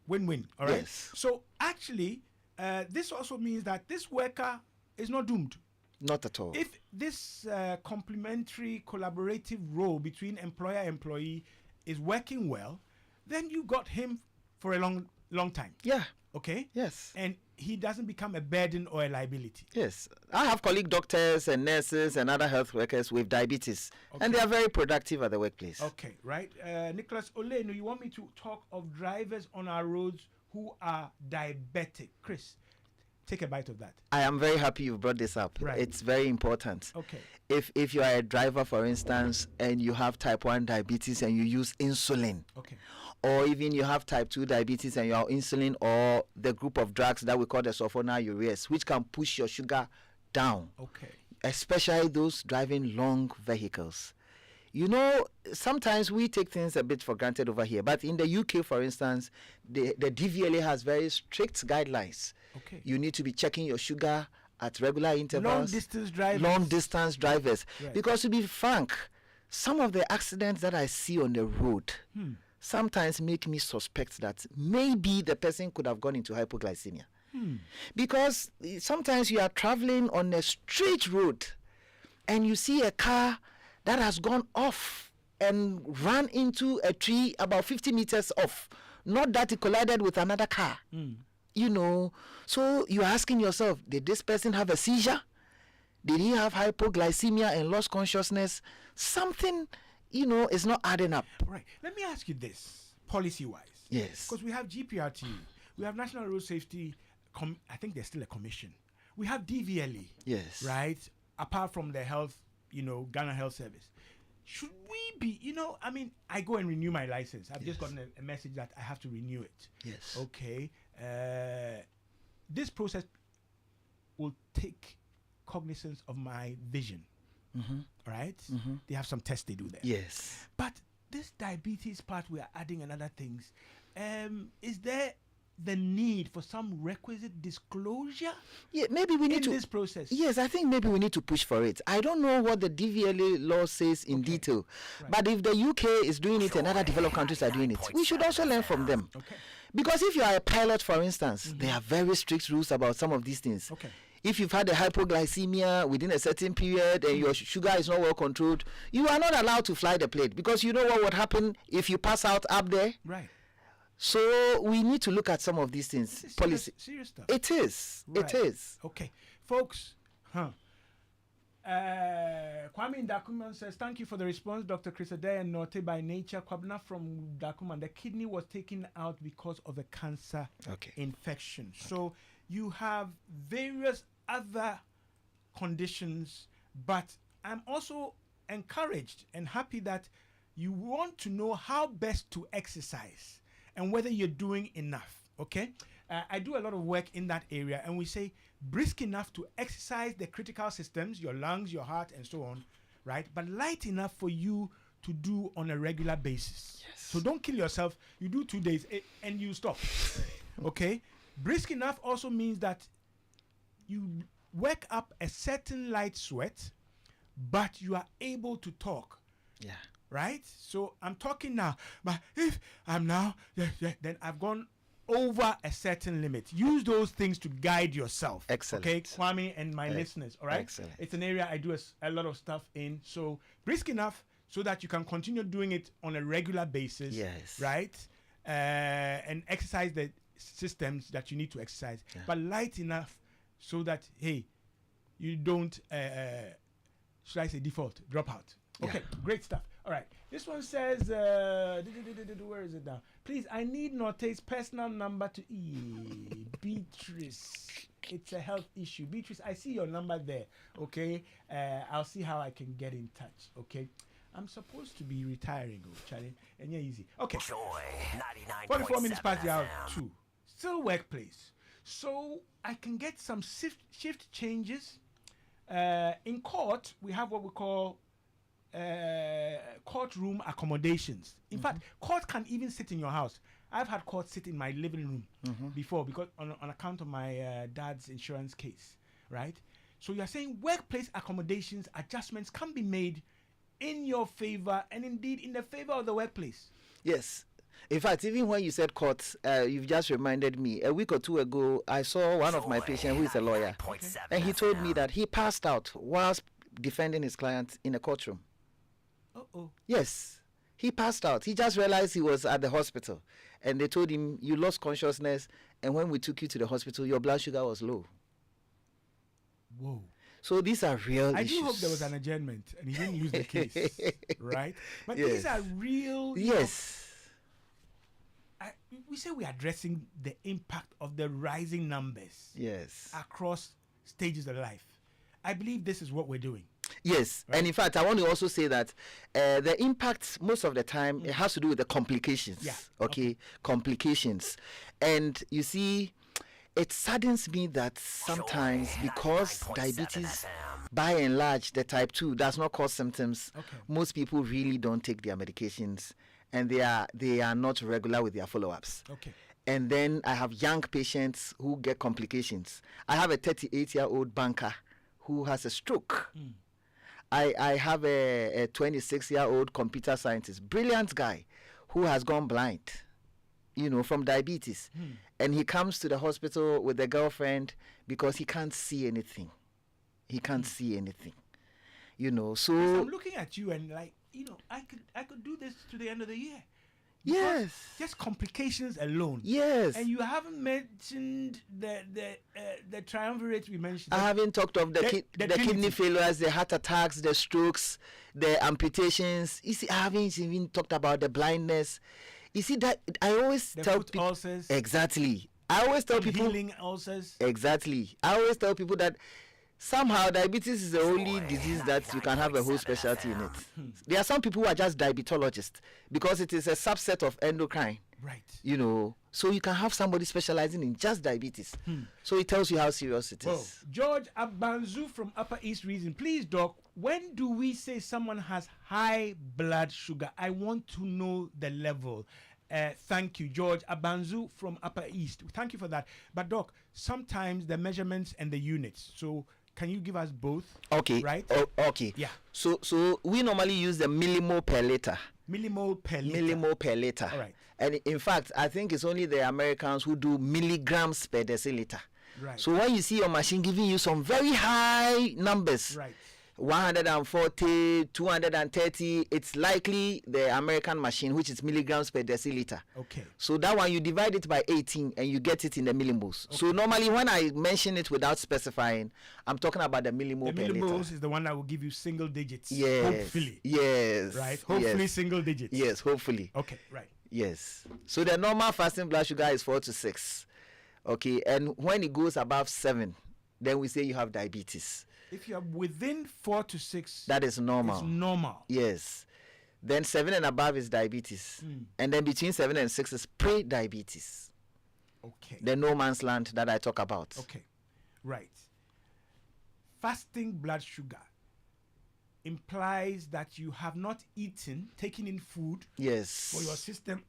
Win-win. All right.
Yes.
So actually, this also means that this worker is not doomed.
Not at all.
If this complementary collaborative role between employer and employee is working well, then you got him for a long time.
Yeah.
Okay?
Yes.
And he doesn't become a burden or a liability.
Yes. I have colleague doctors and nurses and other health workers with diabetes, and they are very productive at the workplace.
Okay, right. Nicholas Olenu, you want me to talk of drivers on our roads who are diabetic? Chris, take a bite of that.
I am very happy you brought this up.
Right.
It's very important.
Okay.
If you are a driver, for instance, and you have type 1 diabetes and you use insulin,
Okay.
or even you have type 2 diabetes and you are insulin or the group of drugs that we call the sulfonylureas, which can push your sugar down,
Okay.
especially those driving long vehicles. Sometimes we take things a bit for granted over here, but in the UK, for instance, the DVLA has very strict guidelines.
Okay.
You need to be checking your sugar at regular intervals.
Long distance drivers. Right.
Because to be frank, some of the accidents that I see on the road sometimes make me suspect that maybe the person could have gone into hypoglycemia. Because sometimes you are traveling on a straight road and you see a car that has gone off and ran into a tree about 50 meters off. Not that it collided with another car. So you're asking yourself, did this person have a seizure? Did he have hypoglycemia and lost consciousness? Something, is not adding up.
Right. Let me ask you this, policy-wise.
Yes.
Because we have GPRT, we have National Road Safety, I think there's still a commission. We have DVLA.
Yes.
Right? Apart from the health, Ghana Health Service. Should we be, I go and renew my license. I've just gotten a message that I have to renew it.
Yes.
Okay. This process will take cognizance of my vision. Right? They have some tests they do there.
Yes.
But this diabetes part, we are adding another things. Is there the need for some requisite disclosure
Yeah, maybe we need
in
to
this process?
Yes, I think maybe we need to push for it. I don't know what the DVLA law says in detail, but if the UK is doing it and other developed countries are doing it, we should also learn from them.
Okay.
Because if you are a pilot, for instance, there are very strict rules about some of these things.
Okay.
If you've had a hypoglycemia within a certain period and your sugar is not well controlled, you are not allowed to fly the plane, because you know what would happen if you pass out up there.
Right.
So we need to look at some of these things.
This is
Policy.
serious stuff.
It is.
Right.
It is.
Okay, folks. Kwame Dakuman says, thank you for the response, Dr. Chris Ade and Nortey by nature. Kwabna from Dakuman, the kidney was taken out because of a cancer infection. So you have various other conditions, but I'm also encouraged and happy that you want to know how best to exercise and whether you're doing enough. Okay, I do a lot of work in that area, and we say brisk enough to exercise the critical systems, your lungs, your heart, and so on, right? But light enough for you to do on a regular basis.
Yes.
So don't kill yourself. You do 2 days and you stop. Okay, brisk enough also means that you work up a certain light sweat, but you are able to talk.
Yeah.
Right? So I'm talking now, but if I'm now, then I've gone over a certain limit. Use those things to guide yourself.
Excellent.
Okay, Kwame and my listeners, all right?
Excellent.
It's an area I do a lot of stuff in. So brisk enough so that you can continue doing it on a regular basis.
Yes.
Right? And exercise the systems that you need to exercise.
Yeah.
But light enough so that, hey, you don't, should I say default, drop out. Okay, great stuff. All right. This one says, where is it now? Please, I need Nortey's personal number to Beatrice. It's a health issue. Beatrice, I see your number there. Okay. I'll see how I can get in touch. Okay. I'm supposed to be retiring, Charlie. And yeah, easy. Okay.
Joy 99.7
44 minutes past the hour
FM.
2. Still workplace. So I can get some shift changes. In court, we have what we call courtroom accommodations. In fact, court can even sit in your house. I've had court sit in my living room before because on account of my dad's insurance case, right? So you're saying workplace accommodations adjustments can be made in your favor and indeed in the favor of the workplace.
Yes. In fact, even when you said court, you've just reminded me. A week or two ago, I saw one of my patients who is a lawyer, and he told me that he passed out whilst defending his client in a courtroom.
Uh-oh.
Yes, he passed out. He just realized he was at the hospital, and they told him, you lost consciousness, and when we took you to the hospital, your blood sugar was low.
Whoa.
So these are real
I
issues.
do hope there was an adjournment and he didn't lose the case, right? But
Yes.
these are real.
Yes.
We say we're addressing the impact of the rising numbers
Yes.
across stages of life. I believe this is what we're doing.
Yes, and in fact, I want to also say that the impact most of the time it has to do with the complications.
Yeah.
Okay, complications, and you see, it saddens me that sometimes because
99.7
diabetes,
FM.
by and large, the type 2 does not cause symptoms.
Okay.
Most people really don't take their medications, and they are not regular with their follow-ups.
Okay.
And then I have young patients who get complications. I have a 38-year-old banker who has a stroke. I have a 26-year-old computer scientist, brilliant guy, who has gone blind, from diabetes. And he comes to the hospital with a girlfriend because he can't see anything. He can't see anything. So...
I'm looking at you and I could do this to the end of the year. Because
Yes.
Just complications alone.
Yes.
And you haven't mentioned the triumvirate we mentioned.
I haven't talked of the kidney
Trinity.
failures, the heart attacks, the strokes, the amputations. You see, I haven't even talked about the blindness. You see that I always
The
tell
foot
people
ulcers.
exactly. I always tell people
Healing ulcers.
exactly. I always tell people that somehow diabetes is the only disease that you can have a whole specialty in it. There are some people who are just diabetologists because it is a subset of endocrine.
Right.
So you can have somebody specializing in just diabetes. So it tells you how serious it is.
Whoa. George Abanzu from Upper East Region. Please, Doc, when do we say someone has high blood sugar? I want to know the level. Thank you, George Abanzu from Upper East. Thank you for that. But Doc, sometimes the measurements and the units. So can you give us both?
Okay.
Right?
Okay.
Yeah.
So we normally use the millimole per liter.
Millimole per liter.
Millimole per liter.
All right.
And in fact, I think it's only the Americans who do milligrams per deciliter.
Right.
So when you see your machine giving you some very high numbers,
Right.
140, 230, it's likely the American machine, which is milligrams per deciliter.
Okay.
So that one, you divide it by 18 and you get it in the millimoles. Okay. So normally when I mention it without specifying, I'm talking about the millimole per liter.
The millimoles is the one that will give you single digits.
Yes.
Hopefully.
Yes.
Right? Hopefully
yes.
single digits.
Yes, hopefully.
Okay, right.
Yes. So the normal fasting blood sugar is 4 to 6. Okay. And when it goes above 7, then we say you have diabetes.
If you are within 4 to 6,
that is normal.
It's normal.
Yes. Then 7 and above is diabetes. And then between 7 and 6 is pre-diabetes.
Okay.
The no man's land that I talk about.
Okay. Right. Fasting blood sugar implies that you have not taken in food
yes.
for your system,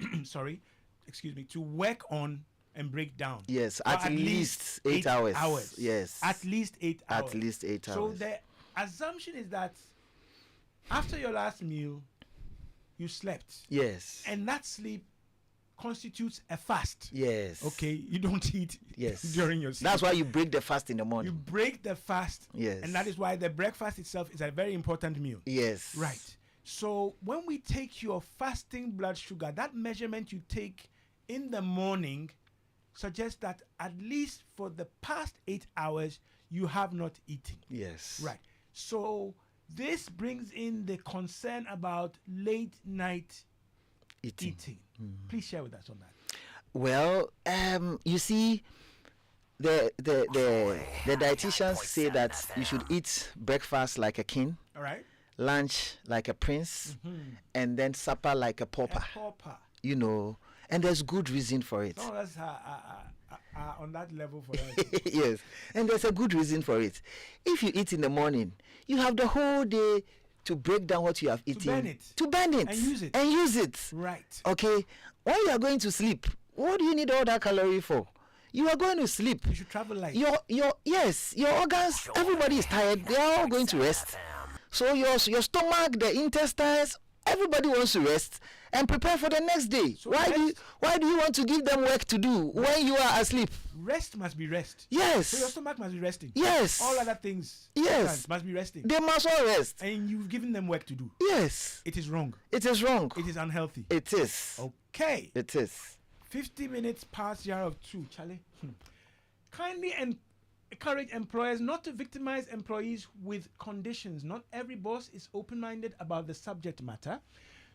to work on and break down.
Yes, at least 8 hours. Yes.
At least 8 hours.
At least 8 hours.
So the assumption is that after your last meal, you slept.
Yes.
And that sleep constitutes a fast.
Yes.
Okay, you don't eat during your sleep.
That's why you break the fast in the morning.
You break the fast.
Yes.
And that is why the breakfast itself is a very important meal.
Yes.
Right. So when we take your fasting blood sugar, that measurement you take in the morning suggests that at least for the past 8 hours, you have not eaten.
Yes.
Right. So this brings in the concern about late night eating. Please share with us on that.
Well, you see, the dietitians say that you should eat breakfast like a king.
All right.
Lunch like a prince, and then supper like a pauper. You know, and there's good reason for it.
Some of us are on that level for that.
Yes, and there's a good reason for it. If you eat in the morning, you have the whole day to break down what you have eaten. To burn it. And use it.
Right.
Okay. When you are going to sleep, what do you need all that calorie for? You are going to sleep.
You should travel light.
Your organs, everybody is tired. They are all going to rest. So your stomach, the intestines, everybody wants to rest and prepare for the next day. So why do you want to give them work to do when you are asleep?
Rest must be rest.
Yes.
So your stomach must be resting.
Yes.
All other things.
Yes.
Must be resting.
They must all rest.
And you've given them work to do.
Yes.
It is wrong.
It is wrong.
It is unhealthy.
It is.
Okay.
It is.
50 minutes past the hour of 2, Charlie. Kindly encourage employers not to victimize employees with conditions. Not every boss is open-minded about the subject matter.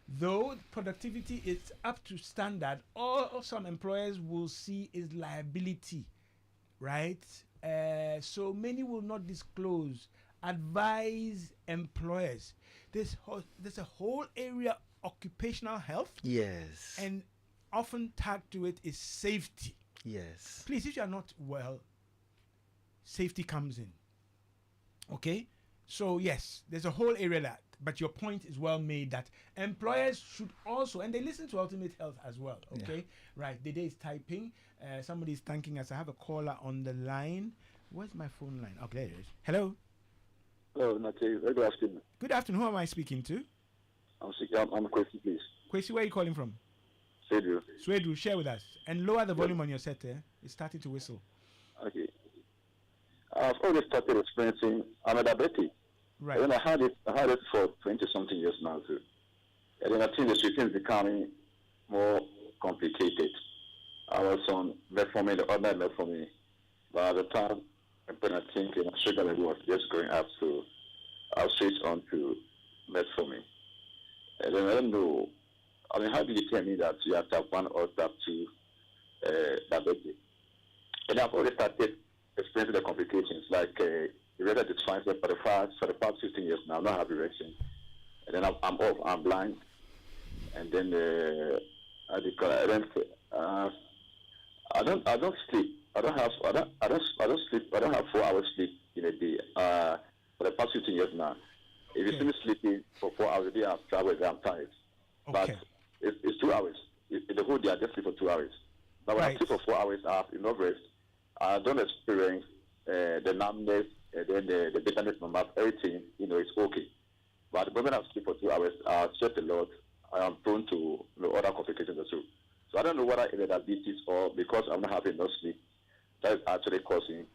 Though productivity is up to standard, all some employers will see is liability, right? So many will not disclose. Advise employers. There's a whole area, occupational health.
Yes.
And often tagged to it is safety.
Yes.
Please, if you are not well, safety comes in. Okay? So yes, there's a whole area that, but your point is well made that employers should also, and they listen to Ultimate Health as well. Okay? Yeah. Right. Dede is typing. Somebody is thanking us. I have a caller on the line. Where's my phone line? Okay, there it is. Hello.
Hello, Nortey. Good afternoon.
Good afternoon. Who am I speaking to?
I'm Kwesi, please.
Kwesi, where are you calling from?
Swedru,
share with us. And lower the volume on your set. It's starting to whistle.
Okay. I've already started experiencing diabetes.
Right.
And I had it for 20-something years now, too. And then I think the situation is becoming more complicated. I was on metformin, the ordinary metformin. But at the time, when I think sugar level was just going up, so I switched on to metformin. And then I don't know, how do you tell me that you have type 1 or type 2 diabetes? And I've already started experiencing the complications, like irregular dysfunction for the past 15 years now. I don't have erection. And then I'm off, I'm blind. And then I don't sleep. I don't sleep. I don't have 4 hours sleep in a day. For the past 15 years now. If you see me sleeping for 4 hours a day, I'm tired. Okay. But it's 2 hours. The whole day I have enough rest. I don't experience the numbness, and then the bitterness in my mouth, everything, it's okay. But the moment I sleep for 2 hours, I sweat a lot. I am prone to other complications as well. So I don't know whether it's diabetes or because I'm not having enough sleep that is actually causing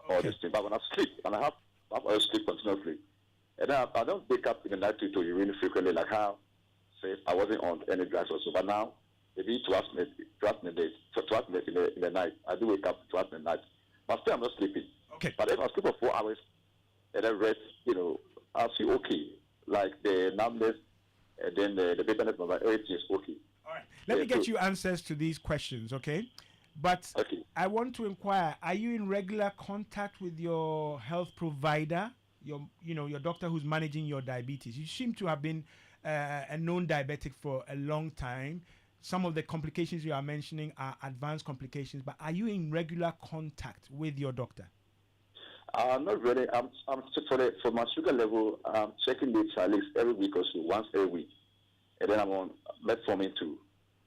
all this thing. But when I sleep, and I sleep continuously, and then I don't wake up in the night to urine frequently, like how, say, I wasn't on any drugs or so. But now, maybe twice in the night, I do wake up twice in the night. But still, I'm not sleeping.
Okay.
But if I sleep for 4 hours and then rest, I'll feel okay. Like the numbness and then the bitterness of my everything is okay.
All right. Let me get you answers to these questions, okay? But
Okay.
I want to inquire: are you in regular contact with your health provider, your doctor who's managing your diabetes? You seem to have been a known diabetic for a long time. Some of the complications you are mentioning are advanced complications, but are you in regular contact with your doctor?
Not really. I'm for my sugar level. I'm checking it at least every week or so, once every week, and then I'm on metformin too.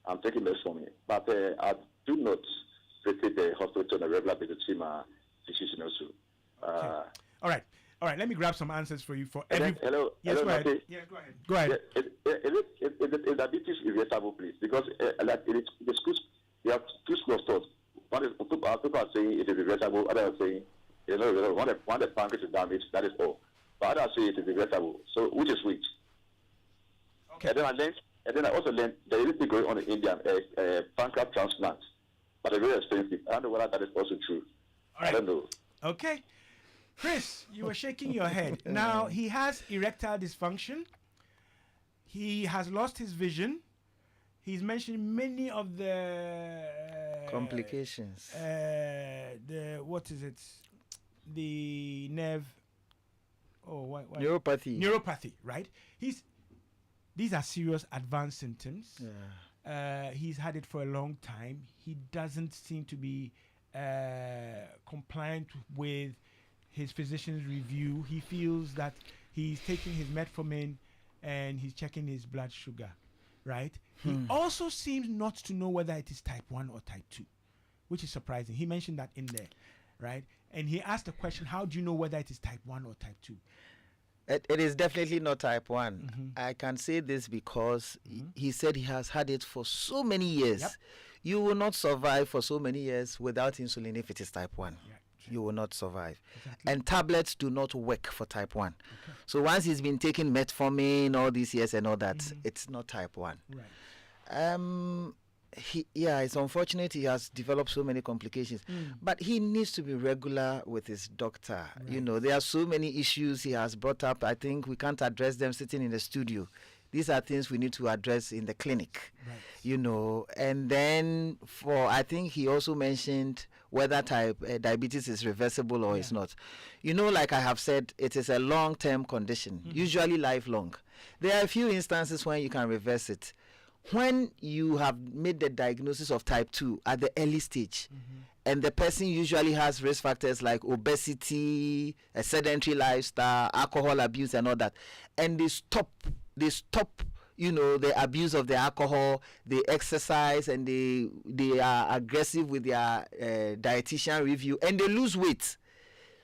I'm taking metformin, but I do not visit the hospital on a regular basis to see my physician also.
Okay. All right. Let me grab some answers for you for every.
Hello.
Yes,
hello,
go ahead.
Nortey.
Yeah, go ahead. Go ahead.
Is diabetes irritable, please? Because like the schools, you have two schools of thought. One is people are saying it is irritable. Others are saying when the pancreas is damaged, that is all. But others say it is irritable. So which is which?
Okay.
And then I also learned there is a thing going on in India, pancreas transplant, but they're very expensive. I don't know whether that is also true.
All right.
I don't know.
Okay. Chris, you were shaking your head. Now, he has erectile dysfunction. He has lost his vision. He's mentioned many of the
Complications.
What is it? The nerve. Oh, what? Neuropathy, right? These are serious advanced symptoms.
Yeah.
He's had it for a long time. He doesn't seem to be compliant with his physician's review. He feels that he's taking his metformin and he's checking his blood sugar, right? He also seems not to know whether it is type 1 or type 2, which is surprising. He mentioned that in there, right? And he asked the question, how do you know whether it is type 1 or type 2?
It is definitely not type 1. I can say this because he said he has had it for so many years.
Yep.
You will not survive for so many years without insulin if it is type 1.
Yeah.
You will not survive.
Exactly.
And tablets do not work for type 1. Okay. So once he's been taking metformin all these years and all that, it's not type 1.
Right.
It's unfortunate he has developed so many complications, but he needs to be regular with his doctor. Right. There are so many issues he has brought up. I think we can't address them sitting in the studio. These are things we need to address in the clinic, right. And then I think he also mentioned whether diabetes is reversible or it's not. Like I have said, it is a long-term condition, usually lifelong. There are a few instances when you can reverse it. When you have made the diagnosis of type 2 at the early stage, and the person usually has risk factors like obesity, a sedentary lifestyle, alcohol abuse and all that, and they stop the abuse of the alcohol, they exercise, and they are aggressive with their dietitian review, and they lose weight.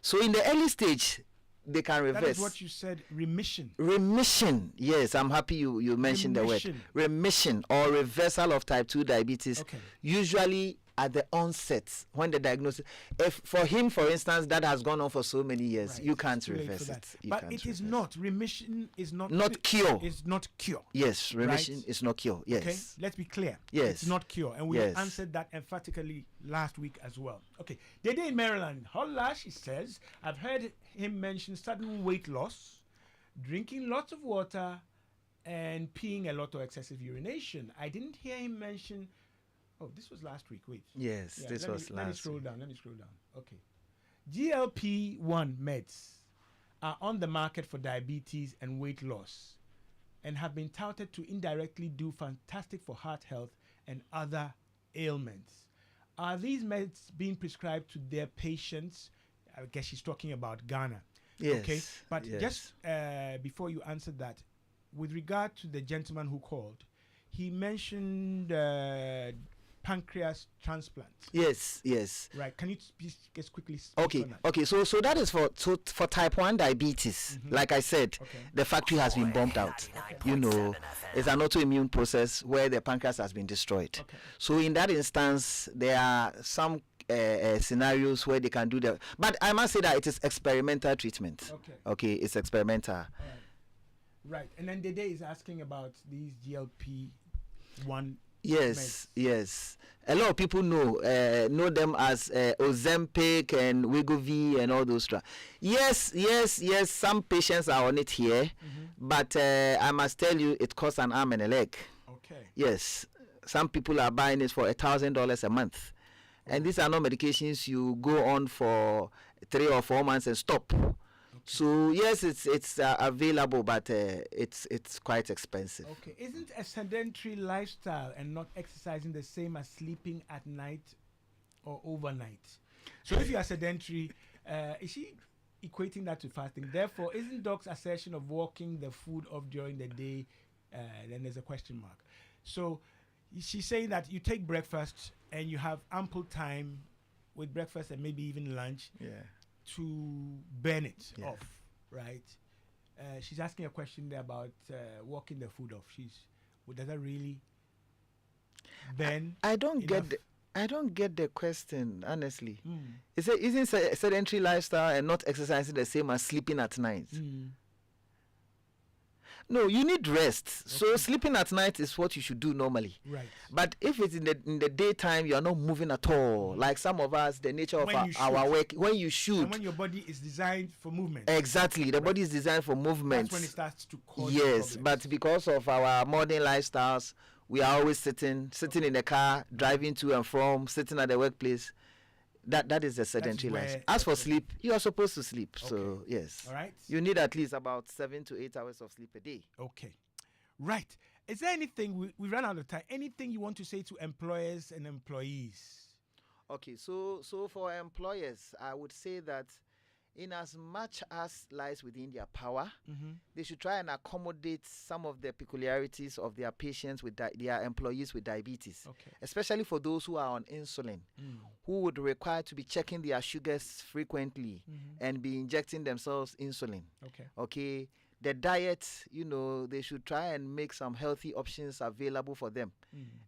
So in the early stage, they can reverse.
That is what you said, remission.
Remission, yes, I'm happy you mentioned the word. Remission or reversal of type 2 diabetes, usually at the onset, when the diagnosis, if for him, for instance, that has gone on for so many years, right. You can't reverse it.
But it is not. Remission is not
cure.
It's not cure.
Yes, remission is not cure. Yes.
Okay, let's be clear.
Yes.
It's not cure. And we answered that emphatically last week as well. Okay. Dede in Maryland. Hola, she says, I've heard him mention sudden weight loss, drinking lots of water, and peeing a lot or excessive urination. I didn't hear him mention. Oh, this was last week. Wait.
Yes, this was last week. Let
me scroll down. Okay. GLP-1 meds are on the market for diabetes and weight loss and have been touted to indirectly do fantastic for heart health and other ailments. Are these meds being prescribed to their patients? I guess she's talking about Ghana.
Yes.
Okay. But just before you answer that, with regard to the gentleman who called, he mentioned pancreas transplant.
Yes, yes.
Right. Can you just quickly speak
Okay,
on that?
okay. So that is for type 1 diabetes. Like I said, the factory has been bombed out. You know, it's an autoimmune process where the pancreas has been destroyed.
Okay.
So in that instance, there are some scenarios where they can do that. But I must say that it is experimental treatment.
Okay.
Okay, it's experimental.
Right. And then Dede is asking about these GLP-1
Yes, yes. A lot of people know them as Ozempic and Wegovy and all those drugs. Yes. Some patients are on it here, but I must tell you, it costs an arm and a leg.
Okay.
Yes, some people are buying it for $1,000 a month, and these are not medications you go on for 3 or 4 months and stop. So yes, it's available, but it's quite expensive.
Okay. Isn't a sedentary lifestyle and not exercising the same as sleeping at night or overnight? So if you are sedentary, is she equating that to fasting? Therefore, isn't Doc's assertion of walking the food off during the day? Then there's a question mark. So she's saying that you take breakfast and you have ample time with breakfast and maybe even lunch.
Yeah.
To burn it
Yeah.
off, right? She's asking a question there about walking the food off. Does that really burn?
I don't
enough?
get the question, honestly. Isn't sedentary lifestyle and not exercising the same as sleeping at night? No, you need rest. So sleeping at night is what you should do normally.
Right.
But if it's in the daytime, you are not moving at all. Like some of us, the nature of our work, when you shoot.
And when your body is designed for movement.
Exactly. The body is designed for movement.
That's when it starts to cause
Yes,
problems.
but because of our modern lifestyles, we are always sitting in the car, driving to and from, sitting at the workplace. That is a sedentary
where
lifestyle. As for sleep, you are supposed to sleep. So
Okay.
yes,
All right.
you need at least about 7 to 8 hours of sleep a day.
Okay. Right. Is there anything, we ran out of time, anything you want to say to employers and employees?
Okay, so for employers, I would say that in as much as lies within their power, they should try and accommodate some of the peculiarities of their patients with their employees with diabetes,
Okay.
especially for those who are on insulin, who would require to be checking their sugars frequently and be injecting themselves insulin. Okay, the diet, they should try and make some healthy options available for them.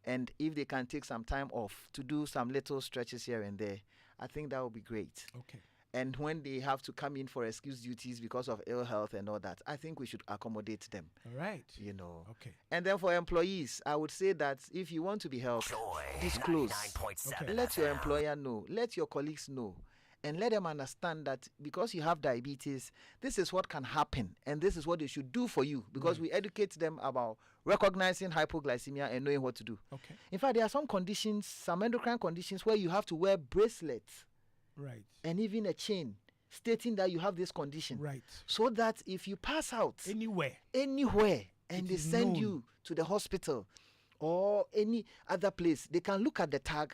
And if they can take some time off to do some little stretches here and there, I think that would be great.
Okay.
And when they have to come in for excuse duties because of ill health and all that, I think we should accommodate them.
All right. Okay.
And then for employees, I would say that if you want to be helped,
Joy
disclose.
99.7
Let your
FM.
employer know. Let your colleagues know. And let them understand that because you have diabetes, this is what can happen. And this is what they should do for you. Because we educate them about recognizing hypoglycemia and knowing what to do.
Okay.
In fact, there are some conditions, some endocrine conditions where you have to wear bracelets.
Right.
And even a chain stating that you have this condition.
Right.
So that if you pass out
Anywhere.
and
It
they
is
send
known.
you to the hospital or any other place, they can look at the tag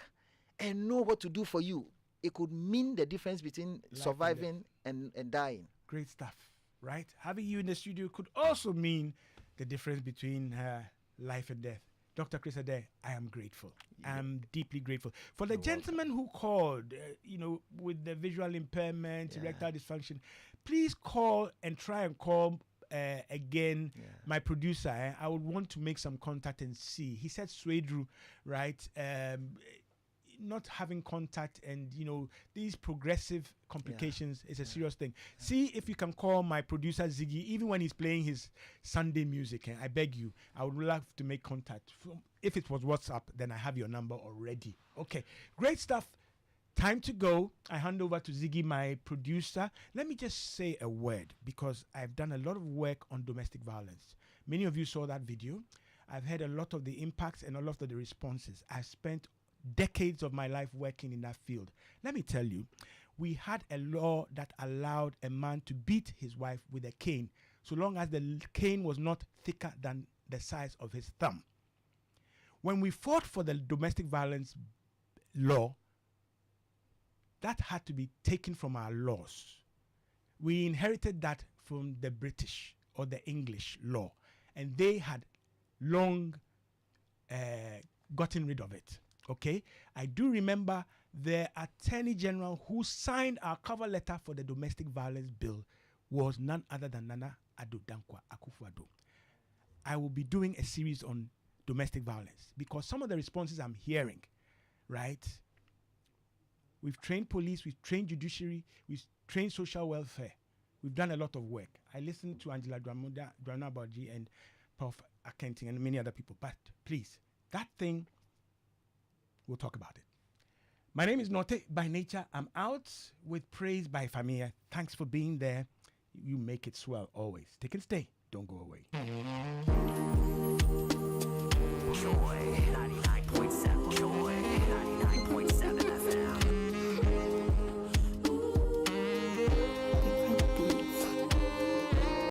and know what to do for you. It could mean the difference between
and
surviving and dying.
Great stuff, right? Having you in the studio could also mean the difference between life and death. Dr. Chris Ade, I am grateful. I'm deeply grateful. For the gentleman who called, with the visual impairment, erectile dysfunction, please call and try and call again my producer. I would want to make some contact and see. He said Swedru, right? Not having contact and these progressive complications is a serious thing. See if you can call my producer Ziggy even when he's playing his Sunday music. I beg you, I would love to make contact. If it was WhatsApp, then I have your number already. Okay, great stuff. Time to go. I hand over to Ziggy, my producer. Let me just say a word because I've done a lot of work on domestic violence. Many of you saw that video. I've heard a lot of the impacts and a lot of the responses. I've spent decades of my life working in that field. Let me tell you, we had a law that allowed a man to beat his wife with a cane so long as the cane was not thicker than the size of his thumb. When we fought for the domestic violence law, that had to be taken from our laws. We inherited that from the British or the English law, and they had long gotten rid of it. Okay, I do remember the Attorney General who signed our cover letter for the domestic violence bill was none other than Nana Addo Dankwa Akufo-Addo. I will be doing a series on domestic violence because some of the responses I'm hearing, right? We've trained police, we've trained judiciary, we've trained social welfare. We've done a lot of work. I listened to Angela Dwana and Prof. Akenting and many other people. But please, that thing, we'll talk about it. My name is Nortey by nature. I'm out with praise by Famia. Thanks for being there. You make it swell always. Take and stay. Don't go away.
Joy 99.7.